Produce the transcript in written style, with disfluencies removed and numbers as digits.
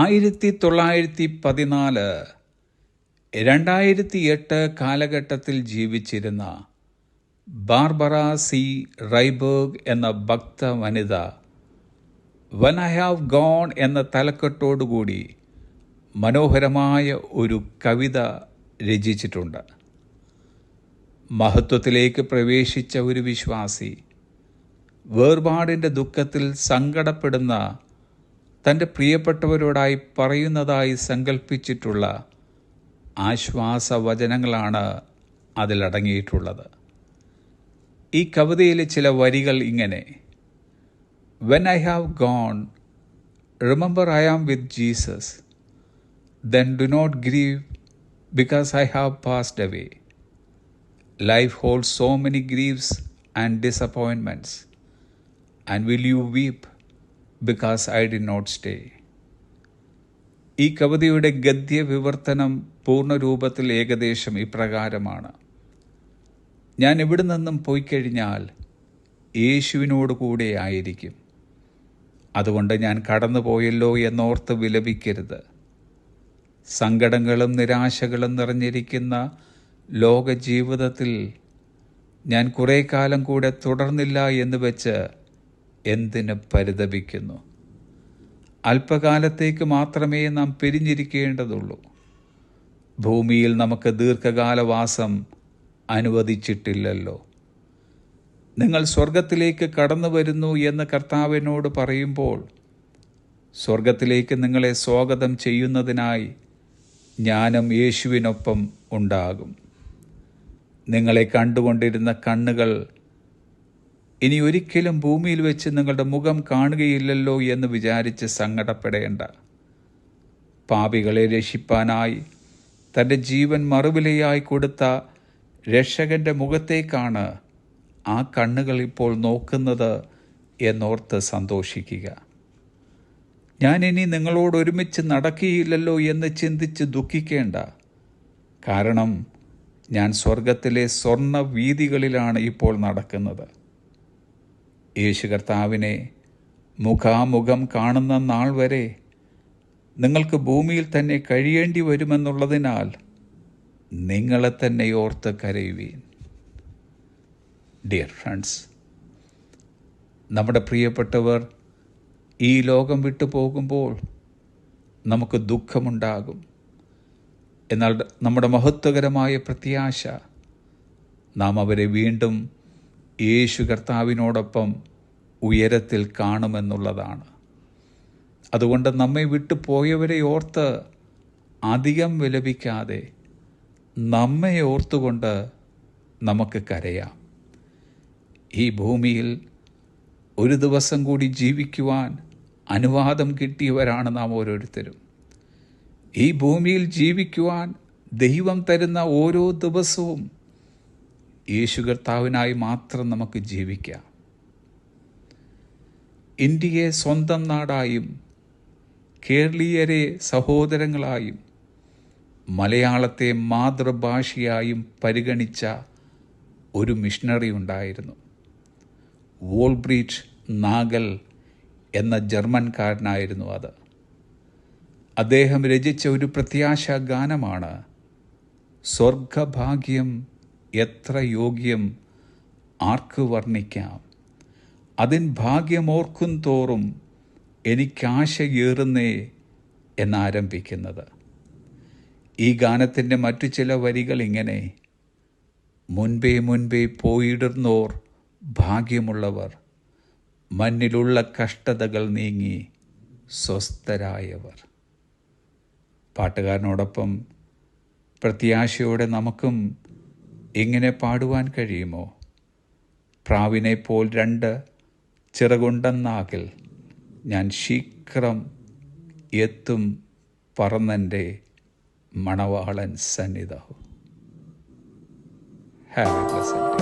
1914 2008 കാലഘട്ടത്തിൽ ജീവിച്ചിരുന്ന Barbara C റൈബർഗ് എന്ന ഭക്ത വനിത വെൻ ഐ ഹാവ് ഗോൺ എന്ന തലക്കെട്ടോടുകൂടി മനോഹരമായ ഒരു കവിത രചിച്ചിട്ടുണ്ട്. മഹത്വത്തിലേക്ക് പ്രവേശിച്ച ഒരു വിശ്വാസി വേർപാടിൻ്റെ ദുഃഖത്തിൽ സങ്കടപ്പെടുന്ന തൻ്റെ പ്രിയപ്പെട്ടവരോടായി പറയുന്നതായി സങ്കല്പിച്ചിട്ടുള്ള ആശ്വാസവചനങ്ങളാണ് അതിലടങ്ങിയിട്ടുള്ളത്. ഈ കവിതയിലെ ചില വരികൾ ഇങ്ങനെ: when I have gone, remember I am with Jesus, then do not grieve because I have passed away. Life holds so many griefs and disappointments, and will you weep because I did not stay? ഈ കവിതയുടെ ഗദ്യ വിവർത്തനം പൂർണ്ണരൂപത്തിൽ ഏകദേശം ഇപ്രകാരമാണ്: ഞാൻ ഇവിടെ നിന്നും പോയിക്കഴിഞ്ഞാൽ യേശുവിനോട് കൂടെ ആയിരിക്കും. അതുകൊണ്ട് ഞാൻ കടന്നുപോയല്ലോ എന്നോർത്ത് വിലപിക്കരുത്. സങ്കടങ്ങളും നിരാശകളും നിറഞ്ഞിരിക്കുന്ന ലോക ജീവിതത്തിൽ ഞാൻ കുറേ കാലം കൂടെ തുടർന്നില്ല എന്ന് വെച്ച് എന്തിന് പരിതപിക്കുന്നു? അല്പകാലത്തേക്ക് മാത്രമേ നാം പിരിഞ്ഞിരിക്കേണ്ടതുള്ളൂ. ഭൂമിയിൽ നമുക്ക് ദീർഘകാലവാസം അനുവദിച്ചിട്ടില്ലല്ലോ. നിങ്ങൾ സ്വർഗത്തിലേക്ക് കടന്നു വരുന്നു എന്ന് കർത്താവിനോട് പറയുമ്പോൾ സ്വർഗത്തിലേക്ക് നിങ്ങളെ സ്വാഗതം ചെയ്യുന്നതിനായി ഞാനും യേശുവിനൊപ്പം ഉണ്ടാകും. നിങ്ങളെ കണ്ടുകൊണ്ടിരുന്ന കണ്ണുകൾ ഇനി ഒരിക്കലും ഭൂമിയിൽ വെച്ച് നിങ്ങളുടെ മുഖം കാണുകയില്ലല്ലോ എന്ന് വിചാരിച്ച് സങ്കടപ്പെടേണ്ട. പാപികളെ രക്ഷിപ്പാനായി തൻ്റെ ജീവൻ മറുവിലയായി കൊടുത്ത രക്ഷകൻ്റെ മുഖത്തേക്കാണ് ആ കണ്ണുകൾ ഇപ്പോൾ നോക്കുന്നത് എന്നോർത്ത് സന്തോഷിക്കുക. ഞാൻ ഇനി നിങ്ങളോട് ഒരുമിച്ച് നടക്കുകയില്ലല്ലോ എന്ന് ചിന്തിച്ച് ദുഃഖിക്കേണ്ട. കാരണം ഞാൻ സ്വർഗത്തിലെ സ്വർണ്ണ വീഥികളിലാണ് ഇപ്പോൾ നടക്കുന്നത്. യേശു കർത്താവിനെ മുഖാമുഖം കാണുന്ന നാൾ വരെ നിങ്ങൾക്ക് ഭൂമിയിൽ തന്നെ കഴിയേണ്ടി വരുമെന്നുള്ളതിനാൽ നിങ്ങളെ തന്നെ ഓർത്ത് കരയുവീൻ. ഡിയർ ഫ്രണ്ട്സ്, നമ്മുടെ പ്രിയപ്പെട്ടവർ ഈ ലോകം വിട്ടു പോകുമ്പോൾ നമുക്ക് ദുഃഖമുണ്ടാകും. എന്നാൽ നമ്മുടെ മഹത്വകരമായ പ്രത്യാശ നാം അവരെ വീണ്ടും യേശു കർത്താവിനോടൊപ്പം ഉയരത്തിൽ കാണുമെന്നുള്ളതാണ്. അതുകൊണ്ട് നമ്മെ വിട്ടു പോയവരെ ഓർത്ത് അധികം വിലപിക്കാതെ നമ്മെ ഓർത്തുകൊണ്ട് നമുക്ക് കരയാം. ഈ ഭൂമിയിൽ ഒരു ദിവസം കൂടി ജീവിക്കുവാൻ അനുവാദം കിട്ടിയവരാണ് നാം ഓരോരുത്തരും. ഈ ഭൂമിയിൽ ജീവിക്കുവാൻ ദൈവം തരുന്ന ഓരോ ദിവസവും യേശു കർത്താവിനായി മാത്രം നമുക്ക് ജീവിക്കാം. ഇന്ത്യയെ സ്വന്തം നാടായും കേരളീയരെ സഹോദരങ്ങളായും മലയാളത്തെ മാതൃഭാഷയായും പരിഗണിച്ച ഒരു മിഷണറി ഉണ്ടായിരുന്നു. വോൾബ്രീറ്റ് നാഗൽ എന്ന ജർമ്മൻകാരനായിരുന്നു അത്. അദ്ദേഹം രചിച്ച ഒരു പ്രത്യാശാ ഗാനമാണ് സ്വർഗഭാഗ്യം എത്ര യോഗ്യം ആർക്ക് വർണ്ണിക്കാം, അതിൻ ഭാഗ്യമോർക്കും തോറും എനിക്കാശയേറുന്നേ എന്നാരംഭിക്കുന്നത്. ഈ ഗാനത്തിൻ്റെ മറ്റു ചില വരികൾ ഇങ്ങനെ: മുൻപേ മുൻപേ പോയിടുന്നോർ ഭാഗ്യമുള്ളവർ, മണ്ണിലുള്ള കഷ്ടതകൾ നീങ്ങി സ്വസ്ഥരായവർ. പാട്ടുകാരനോടൊപ്പം പ്രത്യാശയോടെ നമുക്കും ഇങ്ങനെ പാടുവാൻ കഴിയുമോ? പ്രാവിനെ പോൽ 2 ചിറകുണ്ടെന്നാകിൽ ഞാൻ ശീഘ്രം എത്തും പറന്നെൻ്റെ മണവാളൻ സന്നിധം. Have A blessed